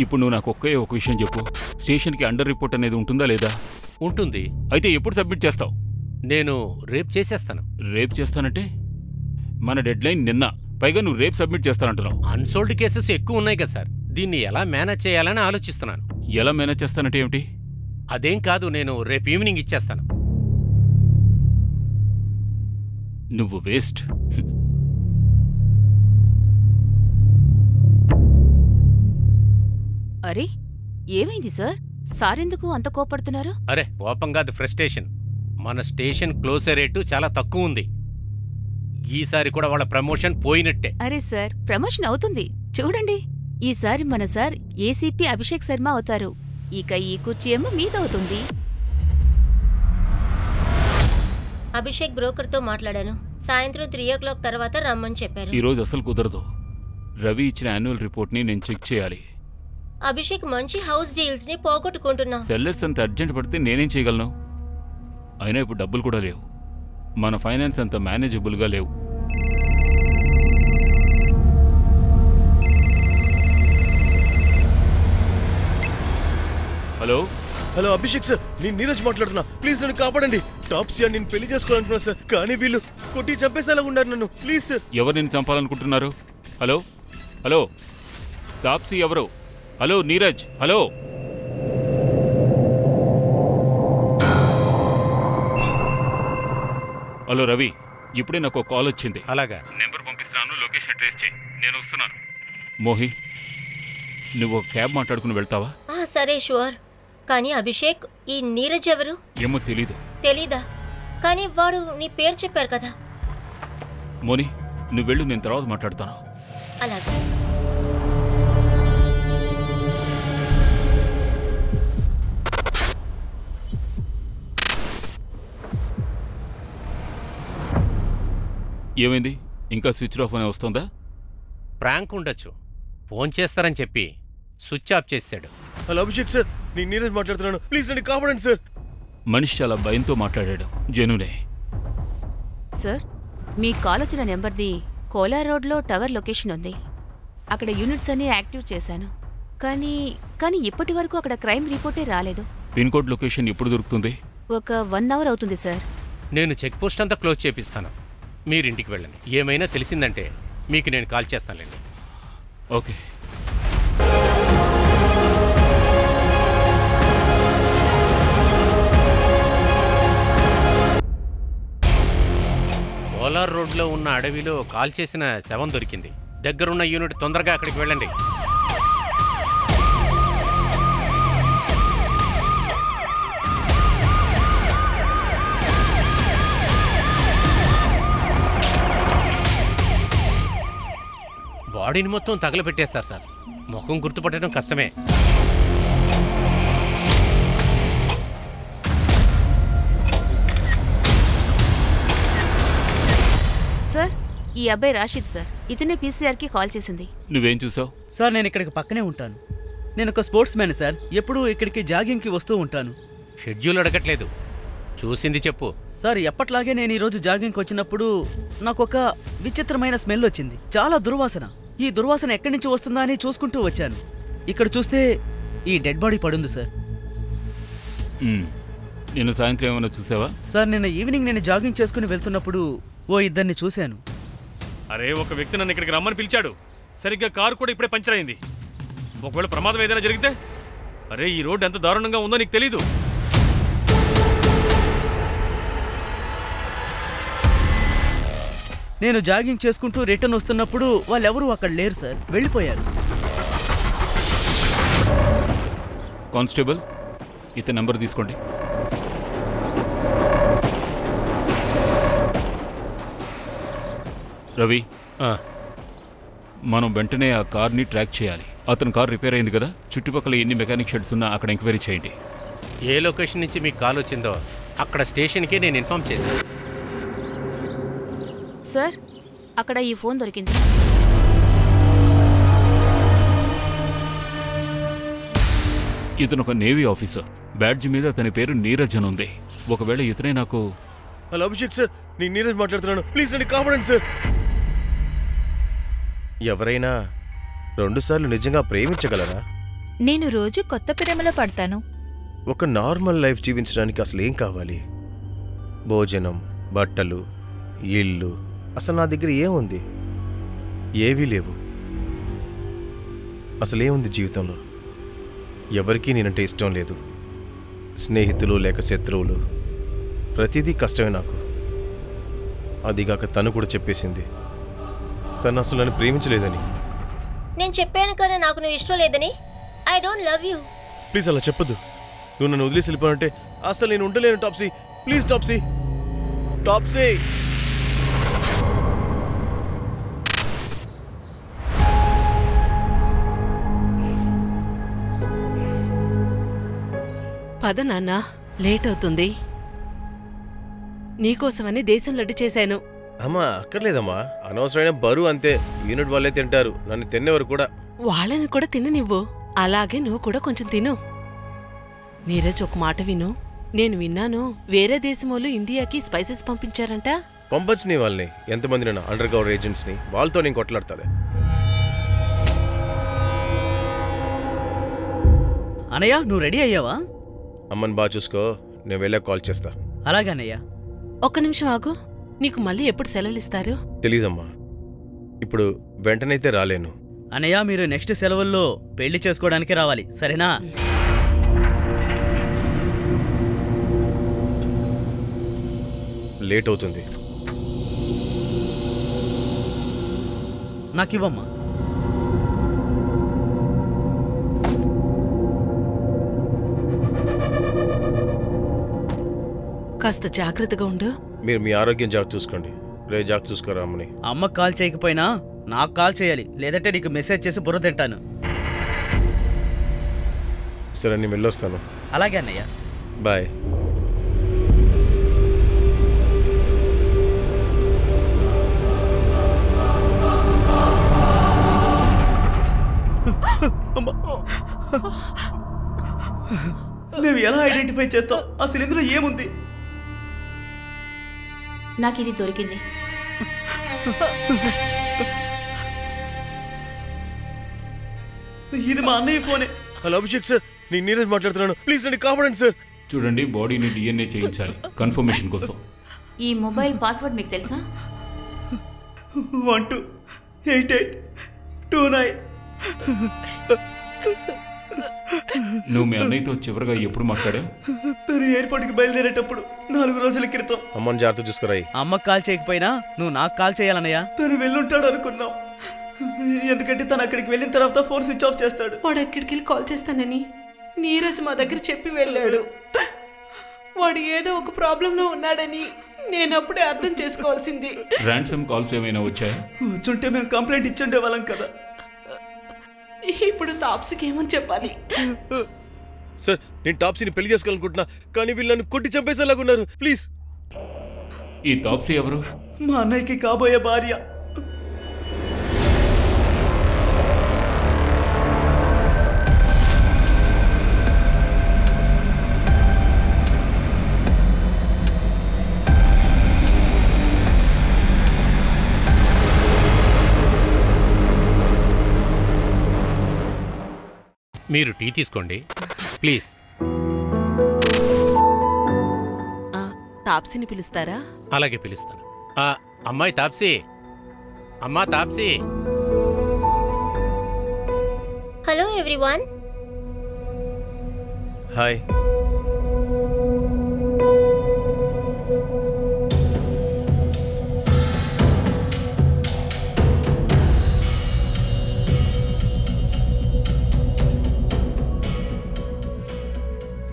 ఇప్పుడు నువ్వు నాకు ఒక విషయం చెప్పు. స్టేషన్కి అండర్ రిపోర్ట్ అనేది ఉంటుందా లేదా? ఉంటుంది. అయితే ఎప్పుడు సబ్మిట్ చేస్తావు? నేను రేపు చేసేస్తాను. రేపు చేస్తానంటే మన డెడ్ లైన్ నిన్న, పైగా నువ్వు రేపు సబ్మిట్ చేస్తానంటున్నావు. అన్సోల్డ్ కేసెస్ ఎక్కువ ఉన్నాయి కదా సార్, దీన్ని ఎలా మేనేజ్ చేయాలని ఆలోచిస్తున్నాను. ఎలా మేనేజ్ చేస్తానంటే ఏమిటి? అదేం కాదు, నేను రేపు ఈవినింగ్ ఇచ్చేస్తాను. నువ్వు వేస్ట్. అరే ఏమైంది సార్ ఎందుకు అంత కోపడుతున్నారు? అరే కోపం కాదు, ఫ్రస్ట్రేషన్. మన స్టేషన్ క్లోజర్ రేటు చాలా తక్కువ ఉంది. ఈసారి కూడా వాళ్ళ ప్రమోషన్ పోయినట్టే. అరే సార్, ప్రమోషన్ అవుతుంది చూడండి. ఈసారి మన సార్ ఏసీపీ అభిషేక్ శర్మ అవుతారు. ఇక ఈ కుర్చీ ఏమో మీదవుతుంది. అభిషేక్ బ్రోకర్తో మాట్లాడాను. సాయంత్రం 3 o'clock తర్వాత రమ్మని చెప్పారు. ఈరోజు అసలు కుదరదు. రవి ఇచ్చిన యాన్యువల్ రిపోర్ట్ని నేను చెక్ చేయాలి. అభిషేక్ మంచి హౌస్ డీల్స్ ని పోగొట్టుకుంటున్నా. సెల్లర్స్ అంత అర్జెంట్ పడితే నేనేం చేయగలను? అయినా ఇప్పుడు డబ్బులు కూడా లేవు. మన ఫైనాన్స్ అంత మేనేజబుల్గా లేవు. హలో హలో అభిషేక్ సార్, నేను నీరజ్ మాట్లాడుతున్నా. ప్లీజ్ నన్ను కాపాడండి. టాప్సీ నేను పెళ్లి చేసుకోవాలనుకున్నా సార్, కానీ వీళ్ళు కొట్టి చంపేసేలా ఉన్నారు నన్ను. Please sir. ఎవరు నేను చంపాలనుకుంటున్నారు? హలో హలో, టాప్సీ ఎవరు? Hello Neeraj, hello. Hello Ravi, ఇప్పుడే నాకు ఒక కాల్ వచ్చింది. అలాగా, నెంబర్ పంపిస్తున్నాను, లొకేషన్ ట్రేస్ చేయి. నేను వస్తున్నాను. మోహి, నువ్వు క్యాబ్ మాట్లాడుకుని వెళ్తావా? సరే షూర్. కానీ అభిషేక్, ఈ నీరజ్ ఎవరు? ఏమో తెలీదు. తెలీదా? కానీ వాడు నీ పేరు చెప్పారు కదా. మోని, నువ్వు వెళ్ళు, నేను తర్వాత మాట్లాడతాను. అలాగే. ఏమైంది? ఇంకా స్విచ్ ఆఫ్ అనే వస్తుందా? ప్రాంక్ ఉండొచ్చు. ఫోన్ చేస్తారని చెప్పి స్విచ్ ఆఫ్ చేశాడు. హలో అభిషేక్ సార్, నేను నీరజ్ మాట్లాడుతున్నాను. ప్లీజ్ నన్ను కాపాడండి సార్. మనిషి చాలా భయంతో మాట్లాడాడు. జనునే. సార్, మీ కాల్ వచ్చిన నెంబర్ది కోలార్ రోడ్లో టవర్ లొకేషన్ ఉంది. అక్కడ యూనిట్స్ అన్ని యాక్టివ్ చేశాను. కానీ ఇప్పటి వరకు అక్కడ క్రైమ్ రిపోర్టే రాలేదు. పిన్ కోడ్ లొకేషన్ ఎప్పుడు దొరుకుతుంది? ఒక 1 hour అవుతుంది సార్. నేను చెక్ పోస్ట్ అంతా క్లోజ్ చేపిస్తాను. మీరింటికి వెళ్ళండి. ఏమైనా తెలిసిందంటే మీకు నేను కాల్ చేస్తానులేండి. ఓకే. కోలార్ రోడ్లో ఉన్న అడవిలో కాల్ చేసిన శవం దొరికింది. దగ్గరున్న యూనిట్ తొందరగా అక్కడికి వెళ్ళండి. బాడీని మొత్తం తగలబెట్టేశారు సార్. ముఖం గుర్తుపట్టడం కష్టమే. సార్, ఈ అబ్బాయి రాషిద్ సార్. ఇతనే పీసీఆర్కి కాల్ చేసింది. నువ్వేం చూసావు? సార్, నేను ఇక్కడికి పక్కనే ఉంటాను. నేను ఒక స్పోర్ట్స్ మ్యాన్ సార్. ఎప్పుడూ ఇక్కడికి జాగింగ్కి వస్తూ ఉంటాను. షెడ్యూల్ అడగట్లేదు, చూసింది చెప్పు. సార్, ఎప్పట్లాగే నేను ఈరోజు జాగింగ్కి వచ్చినప్పుడు నాకు ఒక విచిత్రమైన స్మెల్ వచ్చింది. చాలా దుర్వాసన. ఈ దుర్వాసన ఎక్కడి నుంచి వస్తుందా అని చూసుకుంటూ వచ్చాను. ఇక్కడ చూస్తే ఈ డెడ్ బాడీ పడుంది సార్. నేను సాయంత్రం ఏమైనా చూసావా? సార్, నిన్న ఈవినింగ్ నేను జాగింగ్ చేసుకుని వెళ్తున్నప్పుడు ఓ ఇద్దరిని చూశాను. అరే, ఒక వ్యక్తి నన్ను ఇక్కడికి రమ్మని పిలిచాడు. సరిగ్గా కారు కూడా ఇప్పుడే పంచర్ అయింది. ఒకవేళ ప్రమాదం ఏదైనా జరిగితే? అరే, ఈ రోడ్డు ఎంత దారుణంగా ఉందో నీకు తెలీదు. నేను జాగింగ్ చేసుకుంటూ రిటర్న్ వస్తున్నప్పుడు వాళ్ళెవరూ అక్కడ లేరు సార్, వెళ్ళిపోయారు. కానిస్టేబుల్, ఇతని నెంబర్ తీసుకోండి. రవి, మనం వెంటనే ఆ కార్ని ట్రాక్ చేయాలి. అతని కార్ రిపేర్ అయింది కదా, చుట్టుపక్కల ఎన్ని మెకానిక్ షెడ్స్ ఉన్నా అక్కడ ఎంక్వైరీ చేయండి. ఏ లొకేషన్ నుంచి మీకు కాల్ వచ్చిందో అక్కడ స్టేషన్కే నేను ఇన్ఫార్మ్ చేశాను. సార్, అక్కడ ఈ ఫోన్ దొరికింది. ఇతను ఒక నేవీ ఆఫీసర్. బ్యాడ్జ్ మీద అతని పేరు నీరజ్ అని ఉంది. ఒకవేళ ఇతనే నాకు... హలో అభిషేక్ సార్, నేను నీరజ్ మాట్లాడుతున్నాను. ప్లీజ్ నన్ను కాపాడండి సార్. ఎవరైనా 2 సార్లు నిజంగా ప్రేమించగలరా? నేను రోజు కొత్త ప్రేమలో పడతాను. ఒక నార్మల్ లైఫ్ జీవించడానికి అసలు ఏం కావాలి? భోజనం, బట్టలు, ఇల్లు. అసలు నా దగ్గర ఏముంది? ఏవీ లేవు. అసలేముంది జీవితంలో? ఎవరికీ నేనంటే ఇష్టం లేదు. స్నేహితులు లేక శత్రువులు, ప్రతిదీ కష్టమే నాకు. అదిగాక తను కూడా చెప్పేసింది తను అసలు నన్ను ప్రేమించలేదని. నేను చెప్పాను కదా నాకు నువ్వు ఇష్టం లేదని. I don't love you. Please అలా చెప్పొద్దు. నువ్వు నన్ను వదిలేసి వెళ్ళిపోనంటే అసలు నేను ఉండలేను టాప్సీ. ప్లీజ్ టాప్సీ. టాప్సీ. పద నాన్న, లేట్ అవుతుంది. నీకోసమని దేశం లడ్డు చేశాను. అమ్మా అక్కర్లేదమ్మా, అనవసరమైన బరువు అంతే. యూనిట్ వాళ్ళే తింటారు, నన్ను తినేవారు కూడా. వాళ్ళని కూడా తిననివ్వు. అలాగే నువ్వు కూడా కొంచెం తిను. నీరజ్, ఒక మాట విను. నేను విన్నాను వేరే దేశమోళ్ళు ఇండియాకి స్పైసెస్ పంపించారంట. పంపచ్చుని వాళ్ళని, ఎంతమంది నన్ను అండర్ గ్రౌండ్ ఏజెంట్స్ని, వాళ్ళతో నేను కొట్లాడతాలే. అనయ్య, నువ్వు రెడీ అయ్యావా? అమ్మని బాగా చూసుకో, నేను వెళ్ళా కాల్ చేస్తా. అలాగే అన్నయ్య. ఒక్క నిమిషం ఆగు. నీకు మళ్ళీ ఎప్పుడు సెలవులు ఇస్తారు? తెలీదమ్మా, ఇప్పుడు వెంటనైతే రాలేను. అనయ్య, మీరు నెక్స్ట్ సెలవుల్లో పెళ్లి చేసుకోవడానికి రావాలి, సరేనా? లేట్ అవుతుంది. నాకివ్వమ్మా. కాస్త జాగ్రత్తగా ఉండు. మీరు మీ ఆరోగ్యం జాగ్రత్త చూసుకోండి. రే జాగ్రత్త చూసుకోరా అమ్మని. అమ్మకు కాల్ చేయకపోయినా నాకు కాల్ చేయాలి, లేదంటే నీకు మెసేజ్ చేసి బుర్ర తింటాను. సరే, నేను వెళ్ళొస్తాను. అలాగే అన్నయ్య. బాయ్. నువ్వు ఎలా ఐడెంటిఫై చేస్తావు? అసలు ఇందులో ఏముంది? నాకు ఇది దొరికింది. ఇది మా అన్నయ్య ఫోనే. హలో అభిషేక్ సార్, నేను నీరజ్ మాట్లాడుతున్నాను. ప్లీజ్ నన్ను కాపాడండి సార్. చూడండి, బాడీని DNA చేయించాలి కన్ఫర్మేషన్ కోసం. ఈ మొబైల్ పాస్వర్డ్ మీకు తెలుసా? 128829. నువ్వు మీ అన్నయ్యతో చివరిగా ఎప్పుడు మాట్లాడావు? తను ఎయిర్పోర్ట్కి బయలుదేరేటప్పుడు 4 రోజుల క్రితం. అమ్మని జాగ్రత్త చూసుకురాయి. అమ్మకు కాల్ చేయకపోయినా నువ్వు నాకు కాల్ చేయాలన్నయ్య. తను వెళ్ళుంటాడు అనుకున్నాం, ఎందుకంటే తను అక్కడికి వెళ్ళిన తర్వాత ఫోన్ స్విచ్ ఆఫ్ చేస్తాడు. వాడు అక్కడికి వెళ్ళి కాల్ చేస్తానని నీరజ్ మా దగ్గర చెప్పి వెళ్ళాడు. వాడు ఏదో ఒక ప్రాబ్లంలో ఉన్నాడని నేను అప్పుడే అర్థం చేసుకోవాల్సింది. ర్యాన్సమ్ కాల్స్ ఏమైనా వచ్చాయా? వచ్చుంటే మేము కంప్లైంట్ ఇచ్చుండే వాళ్ళం కదా. ఇప్పుడు తాప్సీకి ఏమని చెప్పాలి? సార్, నేను టాప్సీని పెళ్లి చేసుకోవాలనుకుంటున్నా, కానీ వీళ్ళు నన్ను కొట్టి చంపేసేలాగున్నారు. ప్లీజ్. ఈ తాప్సీ ఎవరు? మా అన్నయ్యకి కాబోయే భార్య. మీరు టీ తీసుకోండి ప్లీజ్. తాప్సీని పిలుస్తారా? అలాగే పిలుస్తాను. అమ్మాయి తాప్సీ, అమ్మా తాప్సీ. Hello everyone. హాయ్.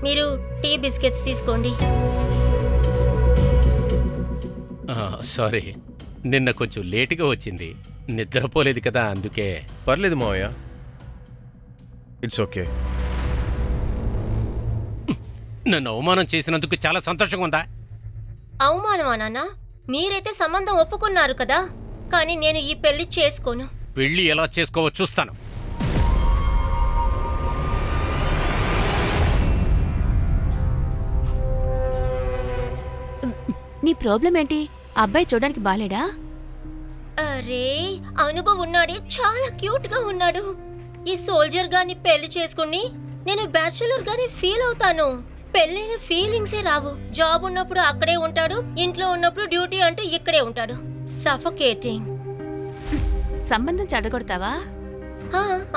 మీరు టీ బిస్కెట్స్ తీసుకోండి. సారీ, నిన్న కొంచెం లేటుగా వచ్చింది, నిద్రపోలేదు కదా అందుకే. పర్లేదు మావయ్య, ఇట్స్ ఓకే. నన్ను అవమానం చేసినందుకు చాలా సంతోషంగా ఉందా? అవమానమా నాన్న? మీరైతే సంబంధం ఒప్పుకున్నారు కదా, కానీ నేను ఈ పెళ్లి చేసుకోను. పెళ్లి ఎలా చేసుకోవో చూస్తాను. నీ ప్రాబ్లం ఏంటి? అబ్బాయి చూడడానికి బాలేడా? అరే, అనుభవం ఉన్నాడే, చాలా క్యూట్ గా ఉన్నాడు. ఈ సోల్జర్ గాని పెళ్లి చేసుకుని నేను బ్యాచులర్ గాని ఫీల్ అవుతాను. పెళ్ళైన ఫీలింగ్సే రావు. జాబ్ ఉన్నప్పుడు అక్కడే ఉంటాడు, ఇంట్లో ఉన్నప్పుడు డ్యూటీ అంటూ ఇక్కడే ఉంటాడు. సఫోకేటింగ్. సంబంధం చెడగొడతావా?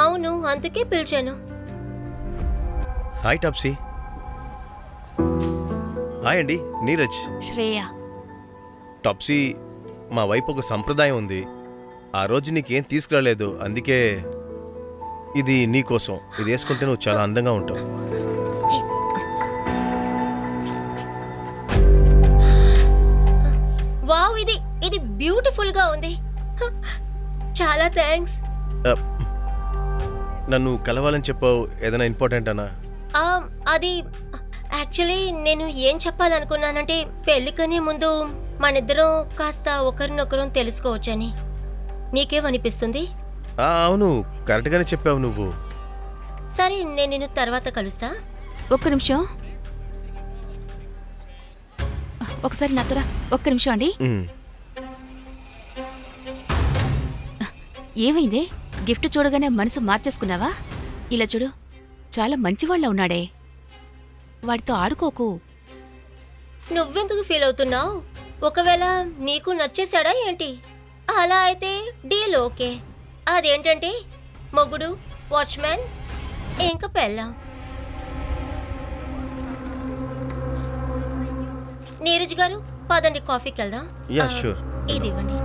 అవును, అందుకే పిలిచాను. హాయ్ టాప్సీ. హాయ్ అండి, నీరజ్. శ్రేయ. టాప్సీ, మా వైపు ఒక సంప్రదాయం ఉంది. ఆ రోజు నీకేం తీసుకురాలేదు, అందుకే ఇది నీకోసం. ఇది వేసుకుంటే నువ్వు చాలా అందంగా ఉంటావు. వావ్, ఇది బ్యూటిఫుల్ గా ఉంది. చాలా థ్యాంక్స్. నన్ను కలవాలని చెప్పావు, ఏదైనా ఇంపార్టెంట్ అన్నా? అది యాక్చువల్లీ నేను ఏం చెప్పాలనుకున్నానంటే పెళ్ళికనే ముందు మనిద్దరం కాస్త ఒకరినొకరం తెలుసుకోవచ్చని. నీకేమనిపిస్తుంది? అవును, కరెక్ట్గానే చెప్పావు నువ్వు. సరే, నేను నిన్ను తర్వాత కలుస్తా. ఒక్క నిమిషం, ఒకసారి నాతోరా. ఒక్క నిమిషం అండి. ఏమైంది? గిఫ్ట్ చూడగానే మనసు మార్చేసుకున్నావా? ఇలా చూడు, చాలా మంచివాళ్ళ ఉన్నాడే. వాడితో ఆడుకోకు. నువ్వెందుకు ఫీల్ అవుతున్నావు? ఒకవేళ నీకు నచ్చేశాడా ఏంటి? అలా అయితే డీల్ ఓకే. అదేంటంటే మొగుడు, వాచ్మ్యాన్, ఇంకా పెళ్ళాం. నీరజ్ గారు, పదండి కాఫీకి వెళ్దాం. ఇది ఇవ్వండి.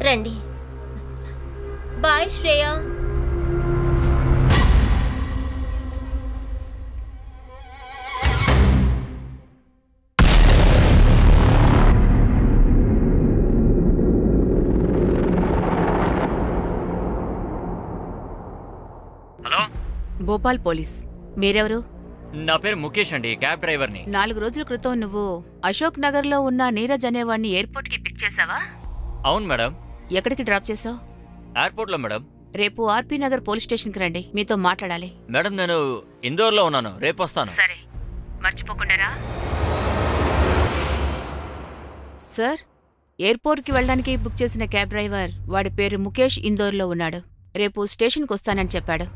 రండి. Bye Shreya. Hello, Bhopal police. మీరెవరు? నా పేరు ముఖేష్ అండి, క్యాబ్ డ్రైవర్ని. 4 రోజుల క్రితం నువ్వు అశోక్ నగర్ లో ఉన్న నీరజ్ అనేవాడిని ఎయిర్పోర్ట్ కి పిక్ చేసావా? అవును మేడం. ఎక్కడికి డ్రాప్ చేసావు? ఎయిర్పోర్ట్ లో మేడం. రేపు ఆర్పీ నగర్ పోలీస్ స్టేషన్ కి రండి, మీతో మాట్లాడాలి. మేడం, నేను ఇందోర్లో ఉన్నాను, రేపు వస్తాను. సరే, మర్చిపోకుండా. సార్, ఎయిర్పోర్ట్ కి వెళ్ళడానికి బుక్ చేసిన క్యాబ్ డ్రైవర్, వాడి పేరు ముఖేష్, ఇందోర్లో ఉన్నాడు. రేపు స్టేషన్కి వస్తానని చెప్పాడు.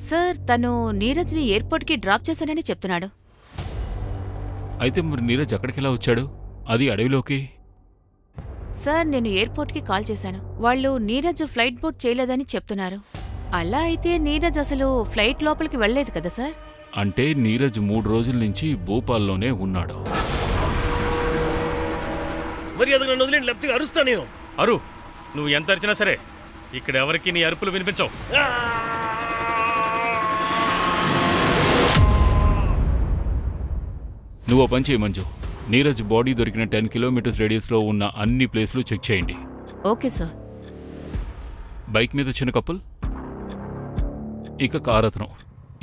సార్, తను నీరజ్ని ఎయిర్పోర్ట్కి డ్రాప్ చేశానని చెప్తున్నాడు. అయితే మరి నీరజ్ అక్కడికెలా వచ్చాడు? అది అడవిలోకి? సార్, నేను ఎయిర్పోర్ట్కి కాల్ చేశాను. వాళ్ళు నీరజ్ ఫ్లైట్ బోట్ చేయలేదని చెప్తున్నారు. అలా అయితే నీరజ్ అసలు ఫ్లైట్ లోపలికి వెళ్ళలేదు కదా సార్? అంటే నీరజ్ 3 రోజుల నుంచి భోపాల్లోనే ఉన్నాడు. అరు, నువ్వు ఎంత అరిచినా సరే ఇక్కడ ఎవరికి నీ అరుపులు వినిపించవు. నువ్వు పని చేయి మంజు, నీరజ్ బాడీ దొరికిన 10 కిలోమీటర్స్ రేడియస్లో ఉన్న అన్ని ప్లేస్లు చెక్ చేయండి. Okay sir. బైక్ మీద చిన్న కపుల్, ఇక కార్ అతను,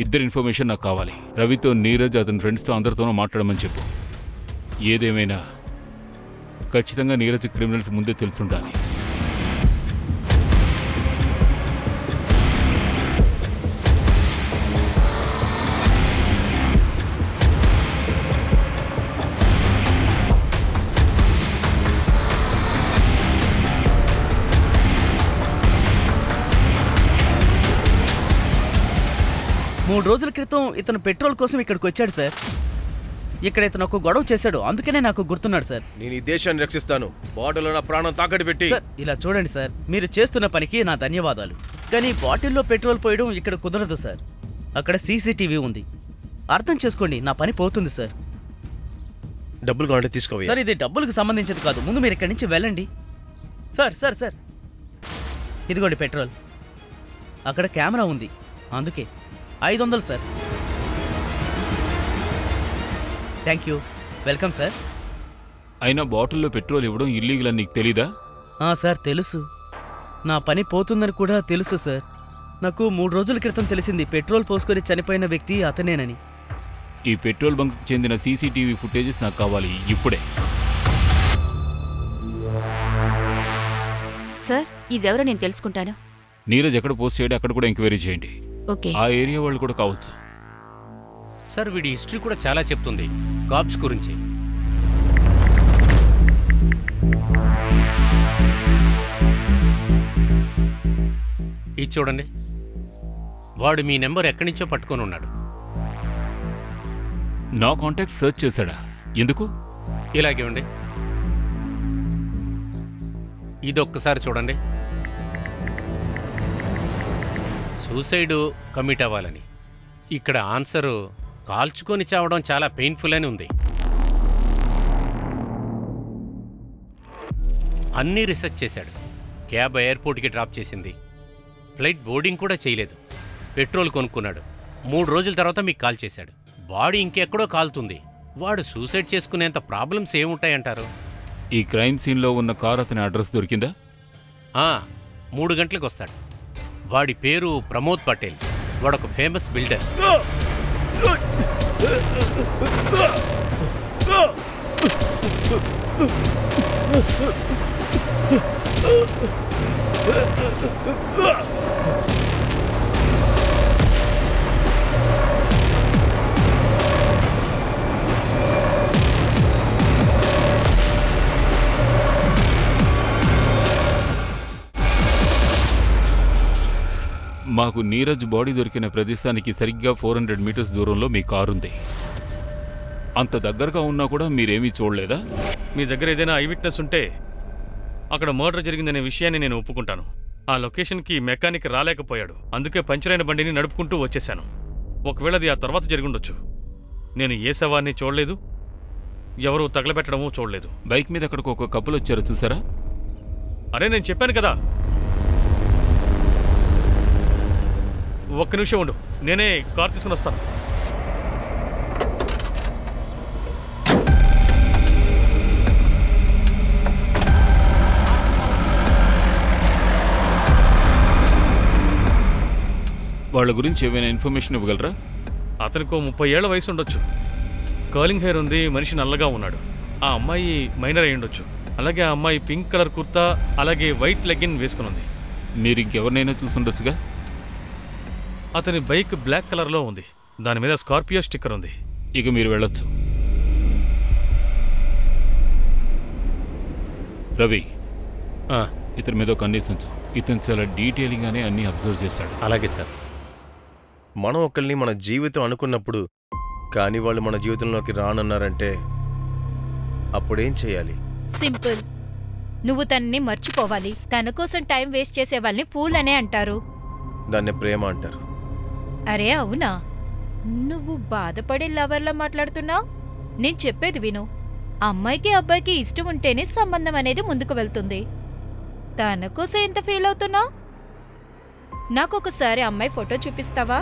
ఇద్దరు ఇన్ఫర్మేషన్ నాకు కావాలి. రవితో, నీరజ్ అతని ఫ్రెండ్స్తో అందరితోనూ మాట్లాడమని చెప్పు. ఏదేమైనా ఖచ్చితంగా నీరజ్ క్రిమినల్స్ ముందే తెలుసుండాలి. మూడు రోజుల క్రితం ఇతను పెట్రోల్ కోసం ఇక్కడికి వచ్చాడు సార్. ఇక్కడ ఇతను ఒక గొడవ చేశాడు, అందుకనే నాకు గుర్తున్నాడు సార్. నేను ఈ దేశాన్ని రక్షిస్తాను, బాటిల్లో నా ప్రాణం తాకట్టు పెట్టి. సార్, ఇలా చూడండి సార్, మీరు చేస్తున్న పనికి నా ధన్యవాదాలు, కానీ బాటిల్లో పెట్రోల్ పోయడం ఇక్కడ కుదరదు సార్. అక్కడ సీసీటీవీ ఉంది, అర్థం చేసుకోండి, నా పని పోతుంది సార్. డబ్బులు కావాలంటే తీసుకోవాలి సార్. ఇది డబ్బులకు సంబంధించింది కాదు, ముందు మీరు ఇక్కడి నుంచి వెళ్ళండి. సార్ సార్ సార్, ఇదిగోండి పెట్రోల్. అక్కడ కెమెరా ఉంది, అందుకే 500 sir. Thank you, welcome sir. అయినా బాటిల్లో పెట్రోల్ ఇవ్వడం ఇల్లీగల్ అని నీకు తెలీదా? సార్, తెలుసు. నా పని పోతుందని కూడా తెలుసు సార్. నాకు 3 రోజుల క్రితం తెలిసింది పెట్రోల్ పోసుకొని చనిపోయిన వ్యక్తి అతనేనని. ఈ పెట్రోల్ బంక్కి చెందిన సీసీటీవీ ఫుటేజెస్ నాకు కావాలి ఇప్పుడే. సార్, ఇదెవరో నేను తెలుసుకుంటాను. నీరజ్ ఎక్కడ పోస్ట్ చేయడం అక్కడ కూడా ఎంక్వైరీ చేయండి. ఓకే. ఆ ఏరియా వాళ్ళు కూడా కావచ్చు. సార్, వీడి హిస్టరీ కూడా చాలా చెప్తుంది కాప్స్ గురించి. ఇది చూడండి, వాడు మీ నెంబర్ ఎక్కడి నుంచో పట్టుకొని ఉన్నాడు. నా కాంటాక్ట్ సెర్చ్ చేశాడా? ఎందుకు? ఇలాగివ్వండి, ఇదొక్కసారి చూడండి. సూసైడ్ కమిట్ అవ్వాలని. ఇక్కడ ఆన్సరు కాల్చుకొని చావడం చాలా పెయిన్ఫుల్ అని ఉంది. అన్నీ రీసెర్చ్ చేశాడు. క్యాబ్ ఎయిర్పోర్ట్కి డ్రాప్ చేసింది, ఫ్లైట్ బోర్డింగ్ కూడా చేయలేదు, పెట్రోల్ కొనుక్కున్నాడు. 3 రోజుల తర్వాత మీకు కాల్ చేశాడు. బాడీ ఇంకెక్కడో కాలుతుంది. వాడు సూసైడ్ చేసుకునేంత ప్రాబ్లమ్స్ ఏముంటాయంటారు? ఈ క్రైమ్ సీన్లో ఉన్న కార్ అతని అడ్రస్ దొరికిందా? 3 గంటలకు వస్తాడు. వాడి పేరు ప్రమోద్ పటేల్. వాడొక ఫేమస్ బిల్డర్. మాకు నీరజ్ బాడీ దొరికిన ప్రదేశానికి సరిగ్గా 400 మీటర్స్ దూరంలో మీ కారుంది. అంత దగ్గరగా ఉన్నా కూడా మీరేమీ చూడలేదా? మీ దగ్గర ఏదైనా ఐ విట్నెస్ ఉంటే అక్కడ మర్డర్ జరిగిందనే విషయాన్ని నేను ఒప్పుకుంటాను. ఆ లొకేషన్కి మెకానిక్ రాలేకపోయాడు, అందుకే పంచరైన బండిని నడుపుకుంటూ వచ్చేశాను. ఒకవేళ అది ఆ తర్వాత జరిగుండొచ్చు. నేను ఏ శవాన్ని చూడలేదు, ఎవరూ తగలబెట్టడమూ చూడలేదు. బైక్ మీద అక్కడికి ఒక కపుల్ వచ్చారో చూసారా? అరే నేను చెప్పాను కదా. ఒక్క నిమిషం ఉండు, నేనే కార్ తీసుకుని వస్తాను. వాళ్ళ గురించి ఏమైనా ఇన్ఫర్మేషన్ ఇవ్వగలరా? అతనికి 30 ఏళ్ల వయసు ఉండొచ్చు. కర్లింగ్ హెయిర్ ఉంది, మనిషి నల్లగా ఉన్నాడు. ఆ అమ్మాయి మైనర్ అయి ఉండొచ్చు. అలాగే ఆ అమ్మాయి పింక్ కలర్ కుర్తా, అలాగే వైట్ లెగ్గిన్ వేసుకునుంది. మీరు ఇంకెవరినైనా చూసుండొచ్చుగా? అతని బైక్ బ్లాక్ కలర్లో ఉంది, దాని మీద స్కార్పియో స్టిక్కర్ ఉంది. ఇక మీరు వెళ్ళొచ్చు. రవి, ఇతని మీద ఒక కండిషన్స్. ఇతను చాలా డీటెయిలింగ్గానే అన్నీ అబ్జర్వ్ చేశాడు. అలాగే సార్. మనం ఒకరిని మన జీవితం అనుకున్నప్పుడు కానీ వాళ్ళు మన జీవితంలోకి రానన్నారంటే అప్పుడేం చేయాలి? సింపుల్. నువ్వు తనని మర్చిపోవాలి. తన కోసం టైం వేస్ట్ చేసే వాళ్ళని ఫూల్ అనే అంటారు. దాన్ని ప్రేమ అంటారు. అరే అవునా? నువ్వు బాధపడే లవర్లా మాట్లాడుతున్నావు. నేను చెప్పేది విను. అమ్మాయికి అబ్బాయికి ఇష్టం ఉంటేనే సంబంధం అనేది ముందుకు వెళ్తుంది. తన కోసం ఎంత ఫీల్ అవుతున్నావు? నాకొకసారి అమ్మాయి ఫోటో చూపిస్తావా?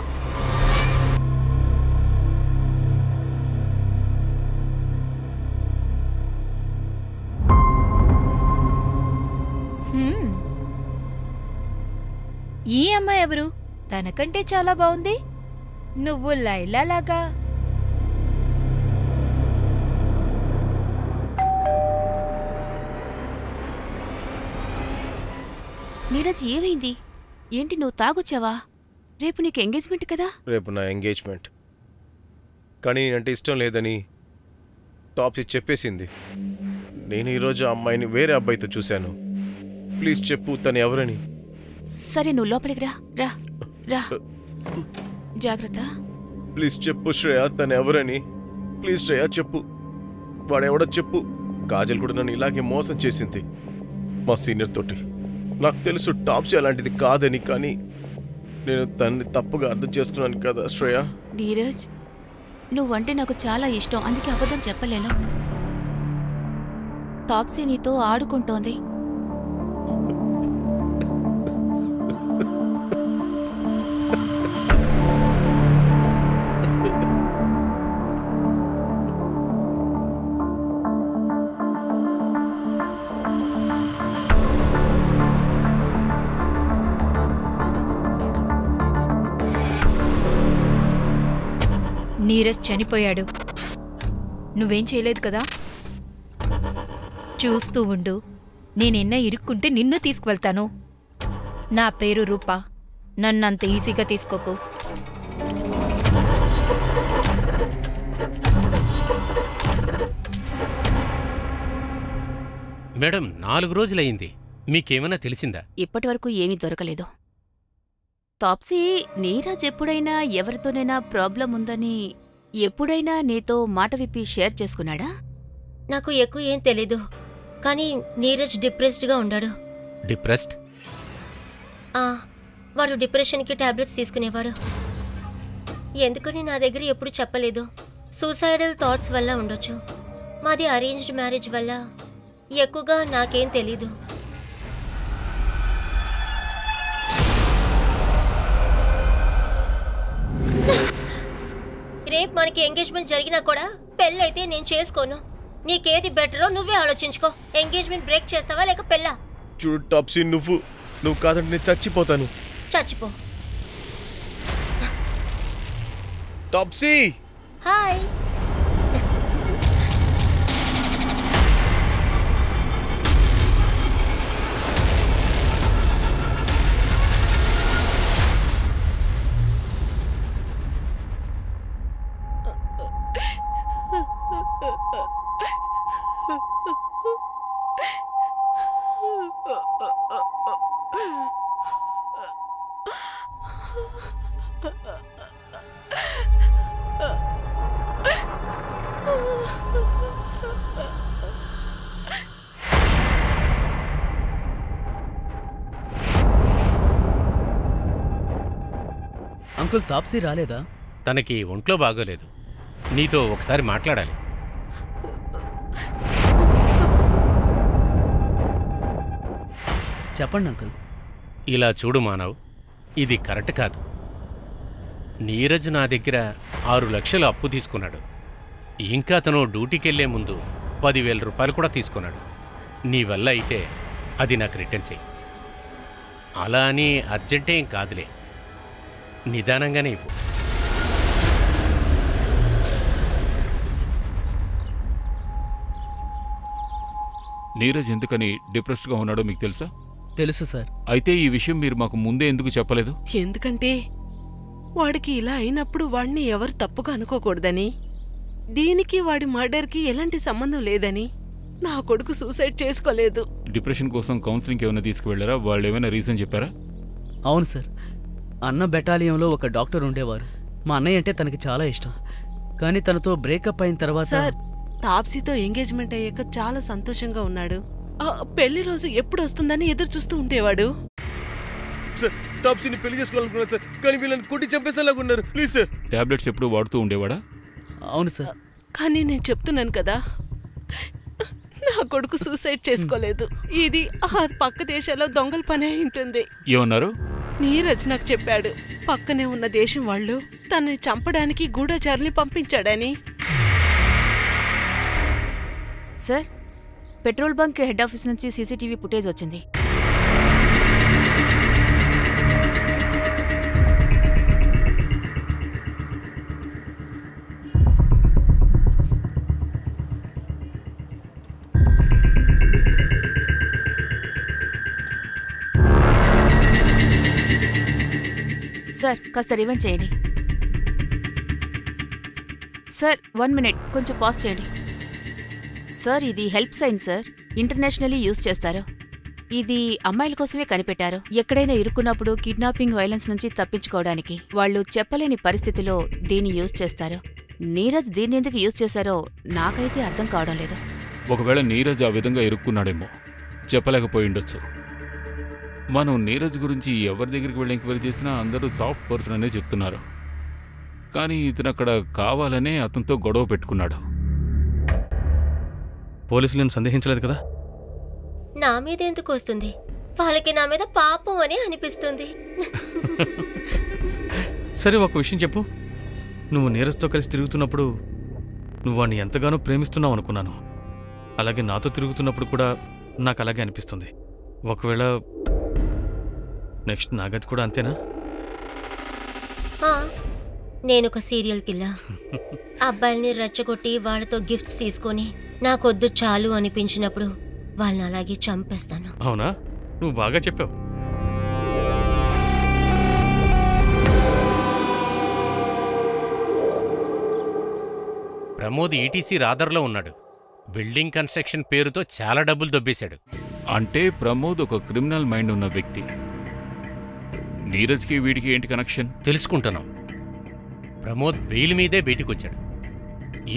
ఈ అమ్మాయి ఎవరు? తనకంటే చాలా బాగుంది. నువ్వు లైలా లాగా. నీరజ్, ఏమైంది? ఏంటి, నువ్వు తాగొచ్చావా? రేపు నీకు ఎంగేజ్మెంట్ కదా? రేపు నా ఎంగేజ్మెంట్. కానీ నేనంటే ఇష్టం లేదని టాప్స్ చెప్పేసింది. నేను ఈరోజు ఆ అమ్మాయిని వేరే అబ్బాయితో చూశాను. ప్లీజ్ చెప్పు, తను ఎవరని. సరే, నువ్వు లోపలికి రా. రా రా, జాగ్రత్త. ప్లీజ్ చెప్పు శ్రేయ, తను ఎవరని. ప్లీజ్ శ్రేయ చెప్పు, వాడెవడో చెప్పు. కాజల్ కూడా నన్ను ఇలాగే మోసం చేసింది మా సీనియర్ తోటి. నాకు తెలుసు టాప్స్ అలాంటిది కాదని, కానీ నేను తన్ని తప్పుగా అర్థం చేసుకున్నాను కదా శ్రేయ. నీరజ్, నువ్వంటే నాకు చాలా ఇష్టం, అందుకే అబద్ధం చెప్పలేను. టాప్సీ నీతో ఆడుకుంటోంది. నీరజ్ చనిపోయాడు. నువ్వేం చేయలేదు కదా? చూస్తూ ఉండు. నేనెన్నా ఇరుక్కుంటే నిన్ను తీసుకువెళ్తాను. నా పేరు రూప. నన్నంత ఈజీగా తీసుకోకు. మేడం, 4 రోజులయ్యింది. మీకేమైనా తెలిసిందా? ఇప్పటివరకు ఏమీ దొరకలేదు. తాప్సీ, నీరజ్ ఎప్పుడైనా ఎవరితోనైనా ప్రాబ్లం ఉందని ఎప్పుడైనా నీతో మాట విప్పి షేర్ చేసుకున్నాడా? నాకు ఎక్కువ ఏం తెలీదు, కానీ నీరజ్ డిప్రెస్డ్గా ఉన్నాడు. డిప్రెస్డ్? వాడు డిప్రెషన్కి టాబ్లెట్స్ తీసుకునేవాడు. ఎందుకని నా దగ్గర ఎప్పుడు చెప్పలేదు. సూసైడల్ థాట్స్ వల్ల ఉండొచ్చు. మాది అరేంజ్డ్ మ్యారేజ్ వల్ల ఎక్కువగా నాకేం తెలీదు. రేపు మనకి ఎంగేజ్మెంట్ జరిగినా కూడా పెళ్ళైతే నేను చేసుకోను. నీకేది బెటరో నువ్వే ఆలోచించుకో. ఎంగేజ్మెంట్ బ్రేక్ చేస్తావా లేక పెళ్ళా? చూడు టాప్సీ, నువ్వు కాదంటే నేను చచ్చిపోతాను. చచ్చిపో. టాప్సీ, హాయ్. అంకుల్, తాప్సీ రాలేదా? తనకి ఒంట్లో బాగోలేదు. నీతో ఒకసారి మాట్లాడాలి. చెప్పండి అంకుల్. ఇలా చూడు మానవ్, ఇది కరెక్ట్ కాదు. నీరజ్ నా దగ్గర 6 లక్షలు అప్పు తీసుకున్నాడు. ఇంకా తను డ్యూటీకెళ్లే ముందు 10,000 రూపాయలు కూడా తీసుకున్నాడు. నీ వల్ల అయితే అది నాకు రిటర్న్ చెయ్యి. అలా అని అర్జెంటేం కాదులే, నిదానంగానే ఇవ్వు. నీరజ్ ఎందుకని డిప్రెస్డ్గా ఉన్నాడో మీకు తెలుసా? తెలుసు సార్. అయితే ఈ విషయం మీరు మాకు ముందే ఎందుకు చెప్పలేదు? ఎందుకంటే వాడికి ఇలా అయినప్పుడు వాడిని ఎవరు తప్పుగా అనుకోకూడదని, దీనికి వాడి మర్డర్కి ఎలాంటి సంబంధం లేదని. నా కొడుకు సూసైడ్ చేసుకోలేదు. డిప్రెషన్ కోసం కౌన్సిలింగ్ ఏమైనా తీసుకువెళ్లారా? వాళ్ళు ఏమైనా రీజన్ చెప్పారా? అవును సార్. అన్న బెటాలియంలో ఒక డాక్టర్ ఉండేవారు. మా అన్నయ్య అంటే తనకి చాలా ఇష్టం. కానీ తనతో బ్రేకప్ అయిన తర్వాత సార్, తాప్సీతో ఎంగేజ్మెంట్ అయ్యాక చాలా సంతోషంగా ఉన్నాడు. పెళ్లి రోజు ఎప్పుడు వస్తుందని ఎదురు చూస్తూ ఉండేవాడు. సార్, టాప్సీని పెళ్లి చేసుకోవాలనుకున్నారు సార్, కానీ వీళ్ళని కొట్టి చంపేసేలాగా ఉన్నారు. Please sir. టాబ్లెట్స్ ఎప్పుడు వాడుతూ ఉండేవాడా? అవును సార్. కానీ నేను చెప్తున్నాను కదా, నా కొడుకు సూసైడ్ చేసుకోలేదు. ఇది ఆ పక్క దేశాల్లో దొంగల పని అయి ఉంటుంది. ఏమన్నారు? నీరజ్ నాకు చెప్పాడు, పక్కనే ఉన్న దేశం వాళ్ళు తనని చంపడానికి గూఢచారుల్ని పంపించాడని. Sir, petrol bunk head office నుంచి సీసీటీవీ ఫుటేజ్ వచ్చింది. సార్, కాస్త రివైండ్ చేయండి. సార్, 1 మినిట్, కొంచెం పాజ్ చేయండి. సార్, ఇది help sign sir. Internationally use చేస్తారు. ఇది అమ్మాయిల కోసమే కనిపెట్టారు. ఎక్కడైనా ఇరుక్కున్నప్పుడు కిడ్నాపింగ్, వైలెన్స్ నుంచి తప్పించుకోవడానికి వాళ్ళు చెప్పలేని పరిస్థితిలో దీన్ని యూజ్ చేస్తారు. నీరజ్ దీన్ని ఎందుకు యూజ్ చేశారో నాకైతే అర్థం కావడం లేదు. ఒకవేళ నీరజ్ ఆ విధంగా ఇరుక్కున్నాడేమో, చెప్పలేకపోయిండొచ్చు. మనం నీరజ్ గురించి ఎవరి దగ్గరికి వెళ్ళి ఎంక్వైరీ చేసినా అందరూ సాఫ్ట్ పర్సన్ అనే చెప్తున్నారు. కానీ ఇతను అక్కడ కావాలనే అతనితో గొడవ పెట్టుకున్నాడు. పోలీసులు నేను సందేహించలేదు కదా? నా మీద ఎందుకు వస్తుంది? వాళ్ళకి నా మీద పాపం అని అనిపిస్తుంది. సరే, ఒక విషయం చెప్పు. నువ్వు నీరజ్తో కలిసి తిరుగుతున్నప్పుడు నువ్వు వాడిని ఎంతగానో ప్రేమిస్తున్నావు అనుకున్నాను. అలాగే నాతో తిరుగుతున్నప్పుడు కూడా నాకు అలాగే అనిపిస్తుంది. ఒకవేళ నెక్స్ట్ నాగత్ కూడా అంతేనా? నేనొక సీరియల్ కిల్లర్. అబ్బాయిల్ని రెచ్చగొట్టి వాళ్ళతో గిఫ్ట్స్ తీసుకొని నాకొద్దు చాలు అనిపించినప్పుడు వాళ్ళని అలాగే చంపేస్తాను. అవునా? నువ్వు బాగా చెప్పావు. ప్రమోద్ ఈటీసీ రాదర్లో ఉన్నాడు. బిల్డింగ్ కన్స్ట్రక్షన్ పేరుతో చాలా డబ్బులు దొబ్బేశాడు. అంటే ప్రమోద్ ఒక క్రిమినల్ మైండ్ ఉన్న వ్యక్తి. నీరజ్కి వీడికి ఏంటి కనెక్షన్? తెలుసుకుంటున్నాం. ప్రమోద్ బెయిల్ మీదే బయటికొచ్చాడు.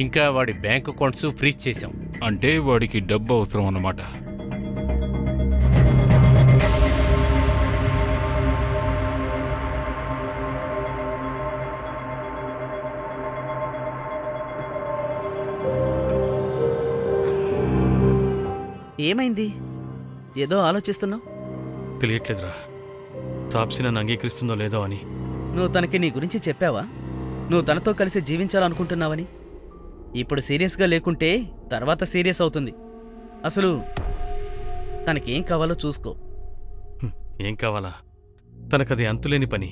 ఇంకా వాడి బ్యాంక్ అకౌంట్స్ ఫ్రీజ్ చేశాం. అంటే వాడికి డబ్బు అవసరం అన్నమాట. ఏమైంది? ఏదో ఆలోచిస్తున్నావు. తెలియట్లేదురా, తాప్సీ నన్ను అంగీకరిస్తుందో లేదో అని. నువ్వు తనకి నీ గురించి చెప్పావా? నువ్వు తనతో కలిసి జీవించాలనుకుంటున్నావని? ఇప్పుడు సీరియస్గా లేకుంటే తర్వాత సీరియస్ అవుతుంది. అసలు తనకేం కావాలో చూసుకో. ఏం కావాలా? తనకది అంతులేని పని.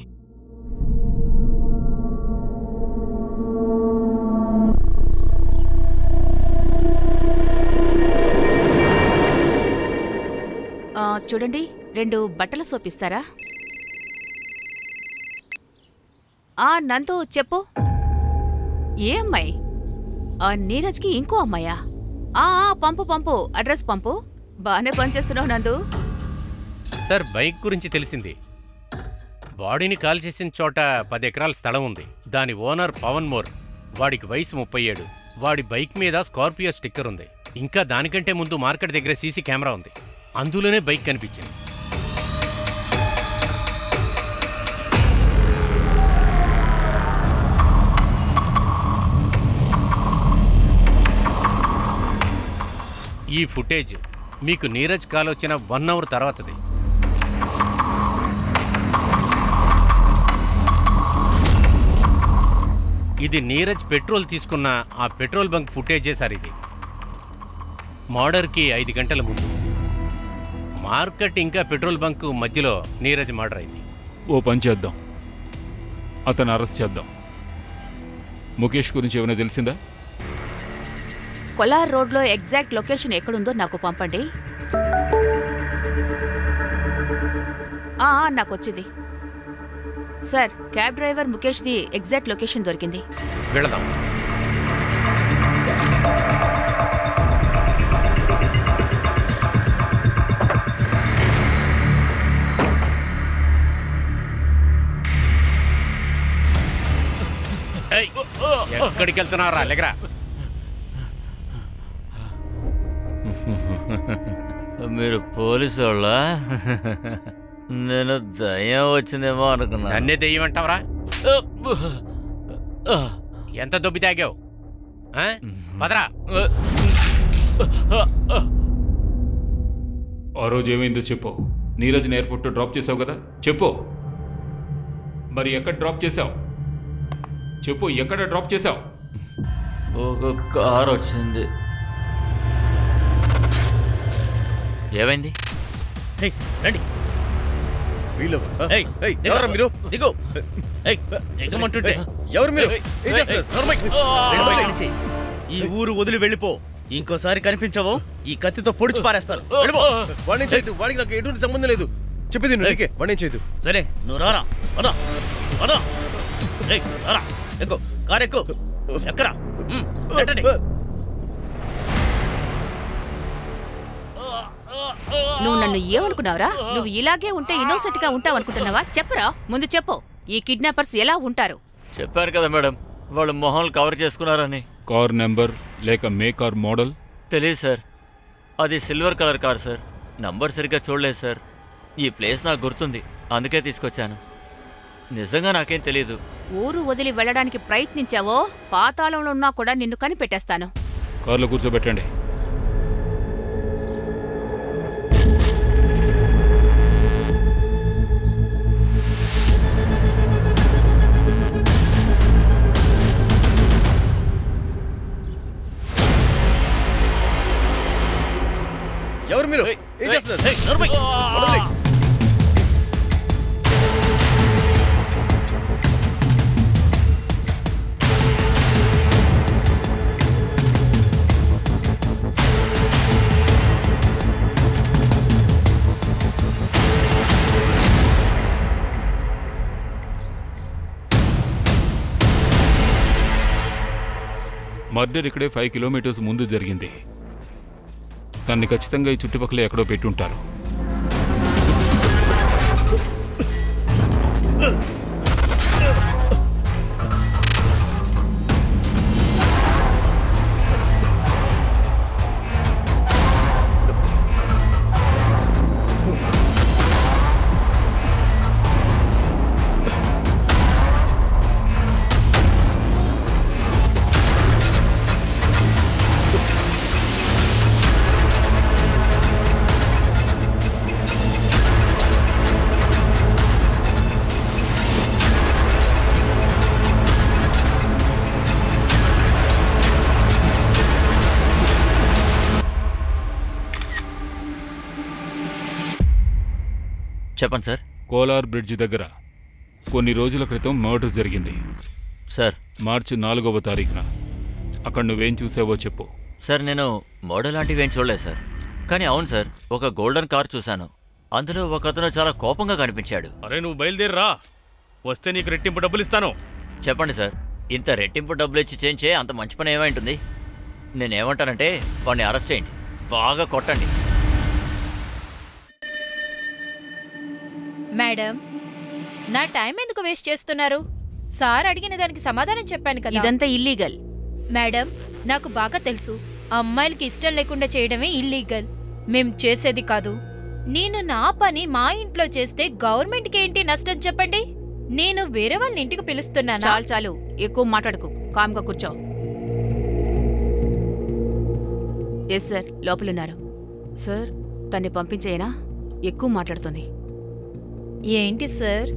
చూడండి, 2 బట్టల సోప్ ఇస్తారా? నందు చెప్పు. ఏ అమ్మాయి? నీరజ్కి ఇంకో అమ్మాయా? పంపు అడ్రస్ పంపు. బాగానే పనిచేస్తున్నావు నందు. సార్, బైక్ గురించి తెలిసింది. బాడీని కాల్ చేసిన చోట 10 ఎకరాల స్థలం ఉంది. దాని ఓనర్ పవన్ మోర్. వాడికి వయసు 37. వాడి బైక్ మీద స్కార్పియో స్టిక్కర్ ఉంది. ఇంకా దానికంటే ముందు మార్కెట్ దగ్గర సీసీ కెమెరా ఉంది. అందులోనే బైక్ కనిపించింది. ఈ ఫుటేజ్ మీకు నీరజ్ కాల్ వచ్చిన 1 అవర్ తర్వాతది. ఇది నీరజ్ పెట్రోల్ తీసుకున్న ఆ పెట్రోల్ బంక్ ఫుటేజే సార్. ఇది మర్డర్కి 5 గంటల ముందు. మార్కెట్ ఇంకా పెట్రోల్ బంక్ మధ్యలో నీరజ్ మర్డర్ అయింది. ఓ పని చేద్దాం, అతను అరెస్ట్ చేద్దాం. ముఖేష్ గురించి ఏమైనా తెలిసిందా? కొలార్ రోడ్లో ఎగ్జాక్ట్ లొకేషన్ ఎక్కడుందో నాకు పంపండి. నాకొచ్చింది సార్. క్యాబ్ డ్రైవర్ ముఖేష్ది ఎగ్జాక్ట్ లొకేషన్ దొరికింది. వెళదాం. ఎక్కడికి వెళ్తున్నారా? లేకరా. మీరు పోలీసు వాళ్ళ? నేను దయ్యం వచ్చిందేమో అనుకున్నా. నన్నే దెయ్యం అంటావరా? ఎంత దొబ్బి తాగావు? పదరా. ఆ రోజు ఏమైందో చెప్పు. నీరజ్ని ఎయిర్పోర్ట్లో డ్రాప్ చేసావు కదా, చెప్పు. మరి ఎక్కడ డ్రాప్ చేసావు? చెప్పు, ఎక్కడ డ్రాప్ చేసావు? ఒక కార్ వచ్చింది. ఏమైంది? రండి. ఈ ఊరు వదిలి వెళ్ళిపో. ఇంకోసారి కనిపించవో ఈ కత్తితో పొడిచి పారేస్తాను. వాడికి నాకు ఎటువంటి సంబంధం లేదు. చెప్పేది వాడిని చేయదు. సరే, నువ్వు రారా. ఎక్కు, కారు ఎక్కు. ఎక్కరా. నువ్వు నన్ను ఏమనుకున్నావురా? నువ్వు ఇలాగే ఉంటే ఇన్నోసెంట్ గా ఉంటావు అనుకుంటున్నావా? చెప్పరా, ముందు చెప్పు. ఈ కిడ్నాపర్స్ ఎలా ఉంటారు? చెప్పారు కదా మేడం, వాళ్ళు మొహాలు కవర్ చేసుకున్నారని. కార్ నెంబర్ లేక మేక్ ఆర్ మోడల్ తెలియదు సార్. అది silver colour car sir. Number సరిగ్గా చూడలేదు సార్. ఈ ప్లేస్ నాకు గుర్తుంది, అందుకే తీసుకొచ్చాను. నిజంగా నాకేం తెలీదు. ఊరు వదిలి వెళ్ళడానికి ప్రయత్నించావో పాతాళంలో ఉన్నా కూడా నిన్ను కనిపెట్టేస్తాను. కార్లో కూర్చోబెట్టండి. ఎవరు మీరు? ఏం చేస్తున్నారు? మర్డర్ ఇక్కడే 5 కిలోమీటర్స్ ముందు జరిగింది. దాన్ని ఖచ్చితంగా ఈ చుట్టుపక్కల ఎక్కడో పెట్టుంటారు. చెప్పండి సార్. కోలార్ బ్రిడ్జ్ దగ్గర కొన్ని రోజుల క్రితం మర్డర్ జరిగింది సార్. మార్చి 4వ తారీఖున. అక్కడ నువ్వేం చూసావో చెప్పు. సార్ నేను మోడల్ లాంటివి ఏం చూడలేదు సార్. కానీ అవును సార్, ఒక గోల్డెన్ కార్ చూశాను. అందులో ఒక అతను చాలా కోపంగా కనిపించాడు. అరే నువ్వు బయలుదేరరా, వస్తే నీకు రెట్టింపు డబ్బులు ఇస్తాను. చెప్పండి సార్, ఇంత రెట్టింపు డబ్బులు ఇచ్చి చేయించే అంత మంచి పని ఏమైంటుంది? నేనేమంటానంటే వాడిని అరెస్ట్ చేయండి, బాగా కొట్టండి. మేడం, నా టైం ఎందుకు వేస్ట్ చేస్తున్నారు? సార్ అడిగిన దానికి సమాధానం చెప్పాను కదా. ఇదంతా ఇల్లీగల్. మేడం, నాకు బాగా తెలుసు, అమ్మాయిలకి ఇష్టం లేకుండా చేయడమే ఇల్లీగల్. మేం చేసేది కాదు. నేను నా పని మా ఇంట్లో చేస్తే గవర్నమెంట్కి ఏంటి నష్టం చెప్పండి? నేను వేరే వాళ్ళని ఇంటికి పిలుస్తున్నాను. చాలు చాలు, ఎక్కువ మాట్లాడుకు, కామ్గా కూర్చో. Yes sir, లోపలున్నారు. సార్, తన్ని పంపించేయనా? ఎక్కువ మాట్లాడుతుంది. ఏంటి సార్?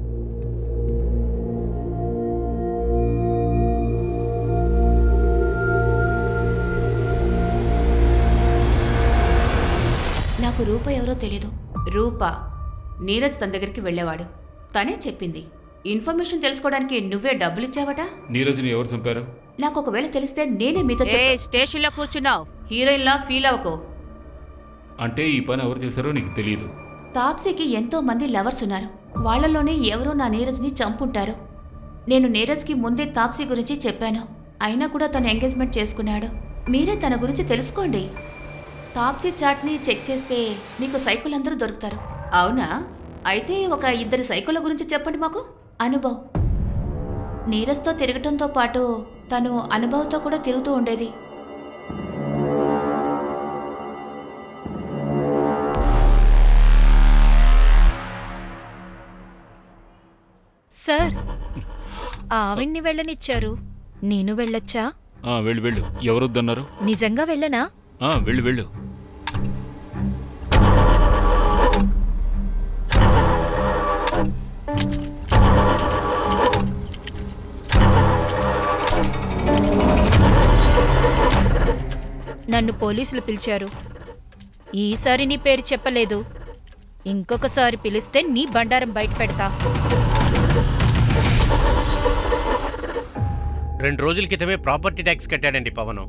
నాకు రూప ఎవరో తెలీదు. రూప నీరజ్ తన దగ్గరికి వెళ్ళేవాడు, తనే చెప్పింది. ఇన్ఫర్మేషన్ తెలుసుకోవడానికి నువ్వే డబ్బులిచ్చావట. నీరజ్ని ఎవరు చంపారు? నాకు ఒకవేళ తెలిస్తే నేనే మీతో స్టేషన్లో కూర్చున్నావు, హీరోయిన్లా ఫీల్ అవ్వకు. అంటే ఈ పని ఎవరు చేశారో నీకు తెలియదు. తాప్సీకి ఎంతో మంది లవర్స్ ఉన్నారు, వాళ్లలోనే ఎవరో నా నీరజ్ని చంపుంటారు. నేను నీరజ్కి ముందే తాప్సీ గురించి చెప్పాను, అయినా కూడా తను ఎంగేజ్మెంట్ చేసుకున్నాడు. మీరే తన గురించి తెలుసుకోండి. తాప్సీ చాట్ని చెక్ చేస్తే మీకు సైకోలందరూ దొరుకుతారు. అవునా? అయితే ఒక 2 సైకోల గురించి చెప్పండి మాకు. అనుభవ్ నీరజ్తో తిరగటంతో పాటు తను అనుభవ్తో కూడా తిరుగుతూ ఉండేది. సార్, ఆవిడ్ని వెళ్ళనిచ్చారు, నేను వెళ్ళొచ్చా? వెళ్ళు వెళ్ళు. ఎవరొద్దన్నారు? నిజంగా వెళ్ళనా? వెళ్ళు వెళ్ళు. నన్ను పోలీసులు పిలిచారు. ఈసారి నీ పేరు చెప్పలేదు, ఇంకొకసారి పిలిస్తే నీ బండారం బయట పెడతా. 2 రోజుల క్రితమే ప్రాపర్టీ ట్యాక్స్ కట్టాడండి పవన్.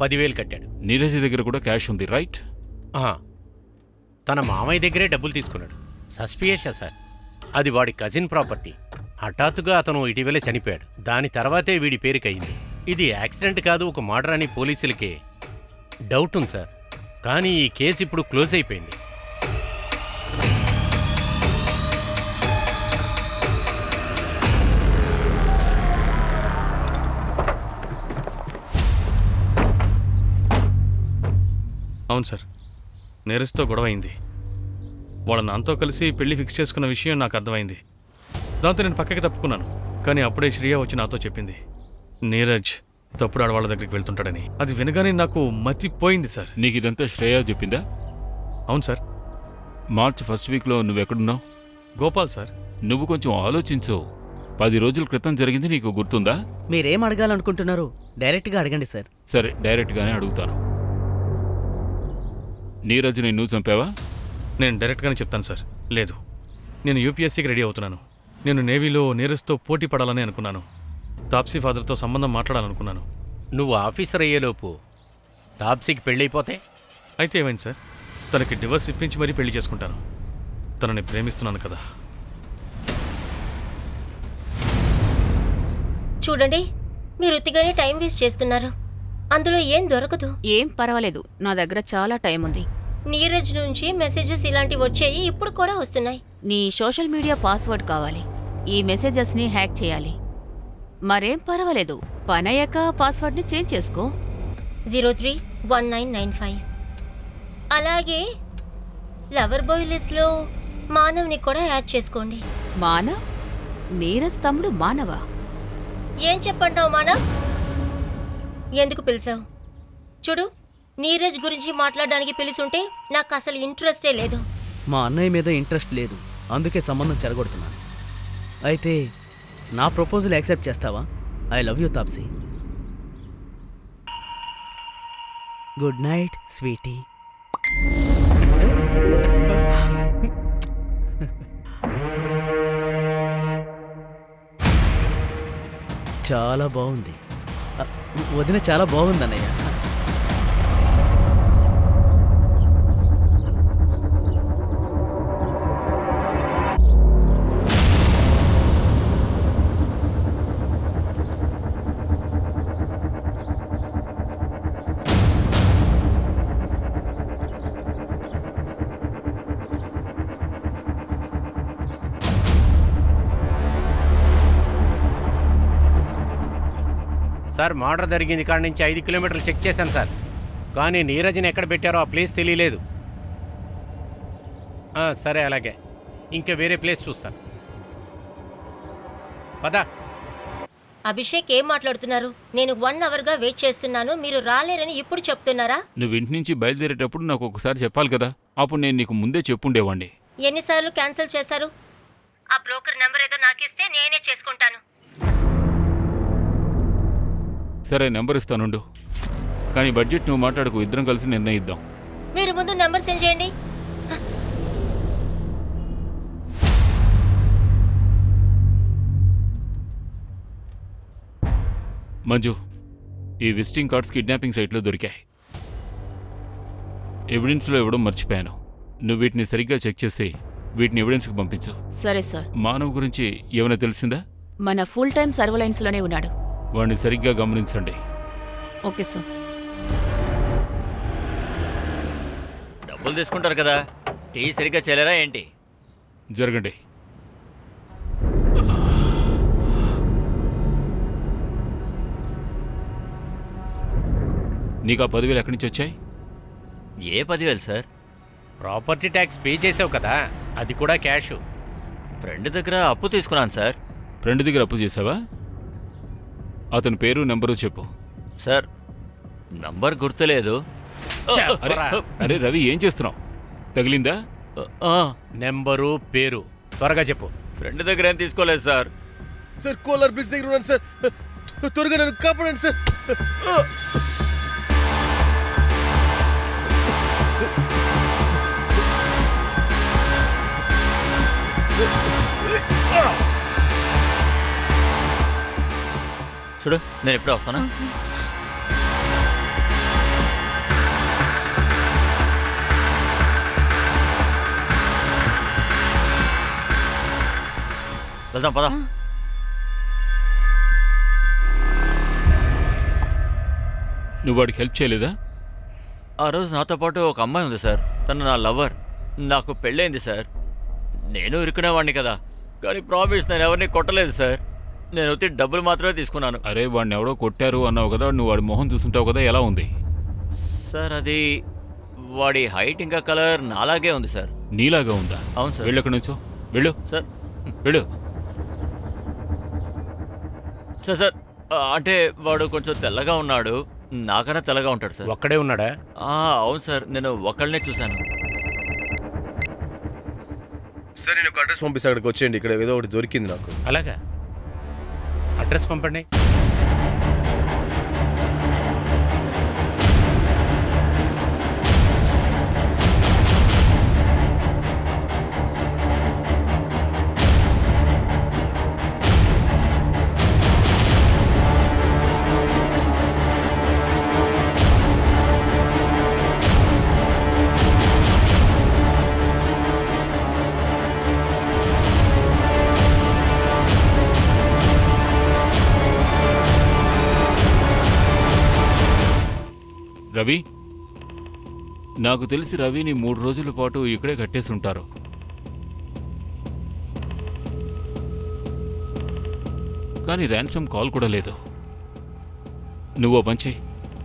10,000 కట్టాడు. నీరజ్ దగ్గర కూడా క్యాష్ ఉంది, రైట్? తన మామయ్య దగ్గరే డబ్బులు తీసుకున్నాడు. సస్పియస్ సార్, అది వాడి కజిన్ ప్రాపర్టీ. హఠాత్తుగా అతను ఇటీవలే చనిపోయాడు. దాని తర్వాతే వీడి పేరుకయింది. ఇది యాక్సిడెంట్ కాదు, ఒక మర్డర్ అని పోలీసులకే డౌట్ ఉంది సార్. కానీ ఈ కేసు ఇప్పుడు క్లోజ్ అయిపోయింది. అవును సార్, నీరజ్తో గొడవ అయింది. వాళ్ళ నాన్నతో కలిసి పెళ్లి ఫిక్స్ చేసుకున్న విషయం నాకు అర్థమైంది. దాంతో నేను పక్కకి తప్పుకున్నాను. కానీ అప్పుడే శ్రీయ వచ్చి నాతో చెప్పింది, నీరజ్ తప్పుడు ఆడవాళ్ళ దగ్గరికి వెళ్తుంటాడని. అది వినగానే నాకు మతిపోయింది సార్. నీకు ఇదంతా శ్రేయ చెప్పిందా? అవును సార్. మార్చ్ 1st వీక్లో నువ్వెక్కడున్నావు? గోపాల్ సార్. నువ్వు కొంచెం ఆలోచించు. 10 రోజుల క్రితం జరిగింది నీకు గుర్తుందా? మీరేం అడగాలనుకుంటున్నారు డైరెక్ట్గా అడగండి సార్. సరే, డైరెక్ట్గానే అడుగుతాను. నీరజ్ని నువ్వు చంపావా? నేను డైరెక్ట్గానే చెప్తాను సార్. లేదు, నేను యూపీఎస్సీకి రెడీ అవుతున్నాను. నేను నేవీలో నీరజ్తో పోటీ పడాలని అనుకున్నాను. తాప్సీ ఫాదర్తో సంబంధం మాట్లాడాలనుకున్నాను. నువ్వు ఆఫీసర్ అయ్యేలోపు తాప్సీకి పెళ్ళైపోతే? అయితే ఏమైంది సార్, తనకి డివోర్స్ ఇప్పించి మరీ పెళ్లి చేసుకుంటాను. తనని ప్రేమిస్తున్నాను కదా. చూడండి, మీరు ఉత్తిగానే టైం వేస్ట్ చేస్తున్నారు. అందులో ఏం దొరకదు. ఏం పర్వాలేదు, నా దగ్గర చాలా టైం ఉంది. నీరజ్ నుంచి మెసేజెస్ ఇలాంటివి వచ్చాయి, ఇప్పుడు కూడా వస్తున్నాయి. నీ సోషల్ మీడియా పాస్వర్డ్ కావాలి. ఈ మెసేజెస్ని హ్యాక్ చేయాలి. మరేం పర్వాలేదు, పనయ్యాక పాస్వర్డ్ని చేంజ్ చేసుకో. 031995. అలాగే లవర్ బాయ్ లిస్ట్లో మానవ్ని కూడా యాడ్ చేసుకోండి. మానవ్? నీరజ్ తమ్ముడు మానవా? ఏం చెప్పంటావు మానవ్? ఎందుకు పిలిచావు? చూడు, నీరజ్ గురించి మాట్లాడడానికి పిలుచుంటే నాకు అసలు ఇంట్రెస్టే లేదు. మా అన్నయ్య మీద ఇంట్రెస్ట్ లేదు, అందుకే సంబంధం చెడగొడుతున్నాను. అయితే నా ప్రపోజల్ యాక్సెప్ట్ చేస్తావా? I love you Taapsee. Good night sweetie. చాలా బాగుంది. వదిన చాలా బాగుంది అన్నయ్య. సార్ మర్డర్ జరిగింది కాడ నుంచి 5 కిలోమీటర్లు చెక్ చేశాను సార్, కానీ నీరజ్ని ఎక్కడ పెట్టారో ఆ ప్లేస్ తెలియలేదు. సరే అలాగే, ఇంకా వేరే ప్లేస్ చూస్తాను. పదా. అభిషేక్ ఏం మాట్లాడుతున్నారు? నేను 1 అవర్గా వెయిట్ చేస్తున్నాను, మీరు రాలేరని ఇప్పుడు చెప్తున్నారా? నువ్వు ఇంటి నుంచి బయలుదేరేటప్పుడు నాకు ఒకసారి చెప్పాలి కదా, అప్పుడు నేను నీకు ముందే చెప్పుండేవాడిని. ఎన్నిసార్లు క్యాన్సిల్ చేశారు? ఆ బ్రోకర్ నెంబర్ ఏదో నాకిస్తే నేనే చేసుకుంటాను. సరే నెంబర్ ఇస్తానుండు, కానీ బడ్జెట్ నువ్వు మాట్లాడుకు, ఇద్దరం కలిసి నిర్ణయిద్దాం. మీరు ముందు నెంబర్ సెండ్ చేయండి. మంజు, ఈ విజిటింగ్ కార్డ్స్ కిడ్నాపింగ్ సైట్లో దొరికాయి. ఎవిడెన్స్లో ఇవ్వడం మర్చిపోయాను. నువ్వు వీటిని సరిగ్గా చెక్ చేసి వీటిని ఎవిడెన్స్కి పంపించు. సరే సార్. మానవ్ గురించి ఏమైనా తెలిసిందా? మన ఫుల్ టైం సర్వలైన్స్లోనే ఉన్నాడు. వాడిని సరిగ్గా గమనించండి. Okay sir. డబ్బులు తీసుకుంటారు కదా, టీ సరిగ్గా చేయలేరా ఏంటి? జరగండి. నీకు ఆ 10,000 ఎక్కడి నుంచి వచ్చాయి? ఏ 10,000 సార్? ప్రాపర్టీ ట్యాక్స్ పే చేసావు కదా, అది కూడా క్యాష్. ఫ్రెండ్ దగ్గర అప్పు తీసుకున్నాను సార్. ఫ్రెండ్ దగ్గర అప్పు చేసావా? అతని పేరు నెంబరు చెప్పు. సార్ నంబర్ గుర్తులేదు. అరే రవి, ఏం చేస్తున్నావు? తగిలిందా? నెంబరు పేరు త్వరగా చెప్పు. ఫ్రెండ్ దగ్గర ఏం తీసుకోలేదు సార్. సార్ కోలార్ బ్రిడ్జ్ దగ్గర ఉన్నాను సార్, త్వరగా నన్ను కాపాడండి సార్. చూడు, నేను ఇప్పుడే వస్తాను. వెళ్దాం పదా. నువ్వు వాడికి హెల్ప్ చేయలేదా? ఆ రోజు నాతో పాటు ఒక అమ్మాయి ఉంది సార్, తను నా లవర్. నాకు పెళ్ళైంది సార్. నేను ఇరుక్కునేవాడిని కదా, కానీ ప్రామిస్ నేను ఎవరిని కొట్టలేదు సార్. నేను వచ్చి డబ్బులు మాత్రమే తీసుకున్నాను. అరే వాడిని ఎవడో కొట్టారు అన్నావు కదా, నువ్వు వాడి మొహం చూసుంటావు కదా, ఎలా ఉంది? సార్ అది వాడి హైట్ ఇంకా కలర్ నాలాగే ఉంది సార్. నీలాగా ఉందా? అవును సార్. వెళ్ళు, ఎక్కడి నుంచో వెళ్ళు సార్. వెళ్ళు. సార్ సార్ అంటే వాడు కొంచెం తెల్లగా ఉన్నాడు, నాకన్నా తెల్లగా ఉంటాడు సార్. ఒక్కడే ఉన్నాడా? అవును సార్, నేను ఒక్కళ్ళనే చూశాను. సార్ నేను ఒక అడ్రస్ పంపిస్తే అక్కడికి వచ్చేయండి, ఇక్కడ ఏదో ఒకటి దొరికింది నాకు. అలాగా, అడ్రస్ పంపండి. రవి, నాకు తెలిసి రవిని 3 రోజుల పాటు ఇక్కడే కట్టేసి ఉంటారు. కానీ ర్యాన్సమ్ కాల్ కూడా లేదు. నువ్వు పంచి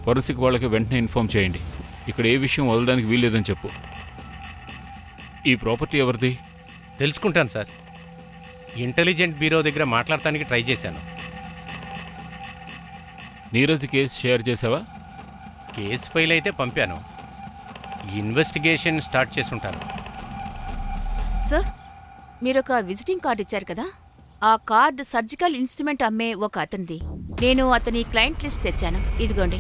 ఫోరెన్సిక్ వాళ్ళకి వెంటనే ఇన్ఫార్మ్ చేయండి. ఇక్కడ ఏ విషయం వదలడానికి వీల్లేదని చెప్పు. ఈ ప్రాపర్టీ ఎవరిది? తెలుసుకుంటాను సార్. ఇంటెలిజెంట్ బ్యూరో దగ్గర మాట్లాడటానికి ట్రై చేశాను. నీరజ్ కేసు షేర్ చేసావా? కేసు ఫైల్ అయితే పంపాను. ఇన్వెస్టిగేషన్ స్టార్ట్ చేసుంటాను. సార్, మీరొక విజిటింగ్ కార్డు ఇచ్చారు కదా, ఆ కార్డు సర్జికల్ ఇన్స్ట్రుమెంట్ అమ్మే ఒక అతనిది. నేను అతని క్లయింట్ లిస్ట్ తెచ్చాను, ఇదిగోండి.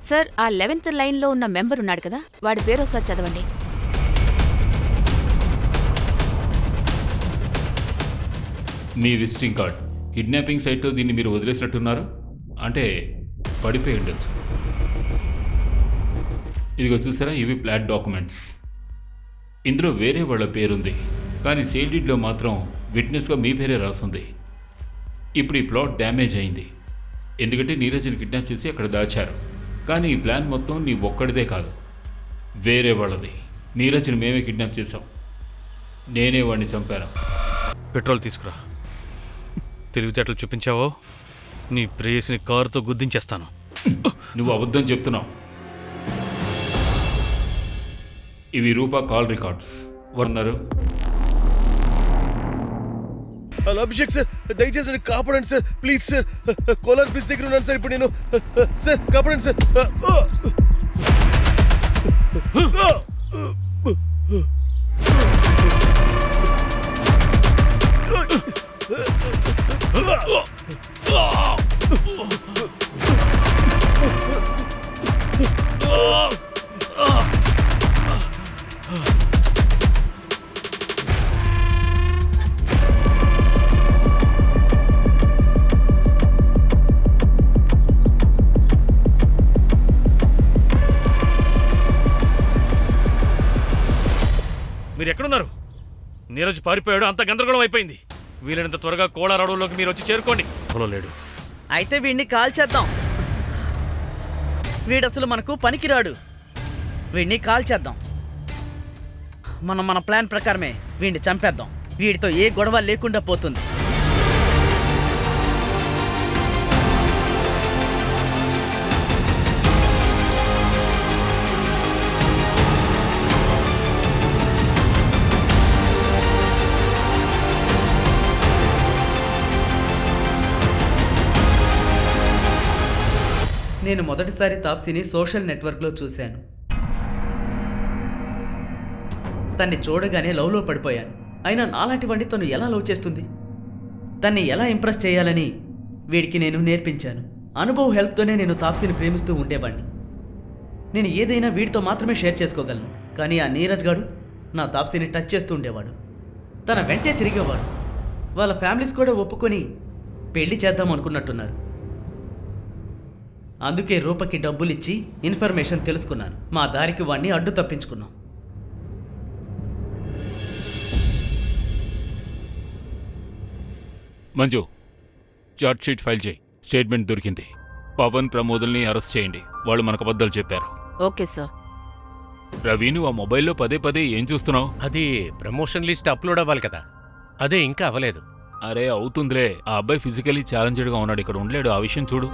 సార్, ఆ 11th లైన్లో ఉన్న మెంబర్ ఉన్నాడు కదా, వాడి పేరు ఒకసారి చదవండి. మీ విజిటింగ్ కార్డ్ కిడ్నాపింగ్ సైట్లో దీన్ని మీరు వదిలేసినట్టున్నారు, అంటే పడిపోయి ఉండొచ్చు. ఇదిగో చూసారా, ఇవి ప్లాట్ డాక్యుమెంట్స్. ఇందులో వేరే వాళ్ళ పేరుంది, కానీ సేల్ డీడ్లో మాత్రం విట్నెస్గా మీ పేరే రాసుంది. ఇప్పుడు ఈ ప్లాట్ డ్యామేజ్ అయింది, ఎందుకంటే నీరజ్ని కిడ్నాప్ చేసి అక్కడ దాచారు. కానీ ఈ ప్లాన్ మొత్తం నీ ఒక్కడిదే కాదు, వేరే వాళ్ళది. నీరజ్ని మేమే కిడ్నాప్ చేశాం, నేనే వాడిని చంపాను. పెట్రోల్ తీసుకురా. తెలివితేటలు చూపించావో నీ ప్రేయస్ని కారుతో గుద్దించేస్తాను. నువ్వు అబద్ధం చెప్తున్నావు. ఇవి రూపా కాల్ రికార్డ్స్. వన్నారు హలో అభిషేక్ సార్, దయచేసి నన్ను కాపాడండి sir, please sir. Kolar bridge దగ్గర ఉన్నాను సార్ ఇప్పుడు నేను. సార్ కాపాడండి సార్. మీరు ఎక్కడున్నారు? నీరజ్ పారిపోయాడు, అంత గందరగోళం అయిపోయింది. వీలైనంత త్వరగా కోలార్ అడవుల్లోకి మీరు వచ్చి చేరుకోండి. పొలం లేడు. అయితే వీడిని కాల్చేద్దాం. వీడసలు మనకు పనికిరాడు. వీడిని కాల్చేద్దాం. మనం మన ప్లాన్ ప్రకారమే వీడిని చంపేద్దాం. వీడితో ఏ గొడవ లేకుండా పోతుంది. నేను మొదటిసారి తాప్సీని సోషల్ నెట్వర్క్లో చూశాను. తన్ని చూడగానే లవ్లో పడిపోయాను. అయినా నాలాంటి వాడిని తను ఎలా లవ్ చేస్తుంది? తన్ని ఎలా ఇంప్రెస్ చేయాలని వీడికి నేను నేర్పించాను. అనుభవ్ హెల్ప్తోనే నేను తాప్సీని ప్రేమిస్తూ ఉండేవాడిని. నేను ఏదైనా వీడితో మాత్రమే షేర్ చేసుకోగలను. కానీ ఆ నీరజ్ గాడు నా తాప్సీని టచ్ చేస్తూ ఉండేవాడు. తన వెంటే తిరిగేవాడు. వాళ్ళ ఫ్యామిలీస్ కూడా ఒప్పుకొని పెళ్లి చేద్దాం అనుకున్నట్టున్నారు. అందుకే రూపకి డబ్బులిచ్చి ఇన్ఫర్మేషన్ తెలుసుకున్నాను. మా దారికి వాణ్ణి అడ్డు తప్పించుకున్నాం. మంజు, చార్జ్ షీట్ ఫైల్ చేయి. స్టేట్మెంట్ దొరికింది. పవన్, ప్రమోదుల్ని అరెస్ట్ చేయండి. వాళ్ళు మనకు అబద్ధాలు చెప్పారు. Okay sir. రవి, నువ్వు ఆ మొబైల్లో పదే పదే ఏం చూస్తున్నావు? అది ప్రమోషన్ లిస్ట్ అప్లోడ్ అవ్వాలి కదా, అదే ఇంకా అవ్వలేదు. అరే అవుతుందిలే. ఆ అబ్బాయి ఫిజికలీ ఛాలెంజ్డ్గా ఉన్నాడు, ఇక్కడ ఉండలేడు. ఆ విషయం చూడు.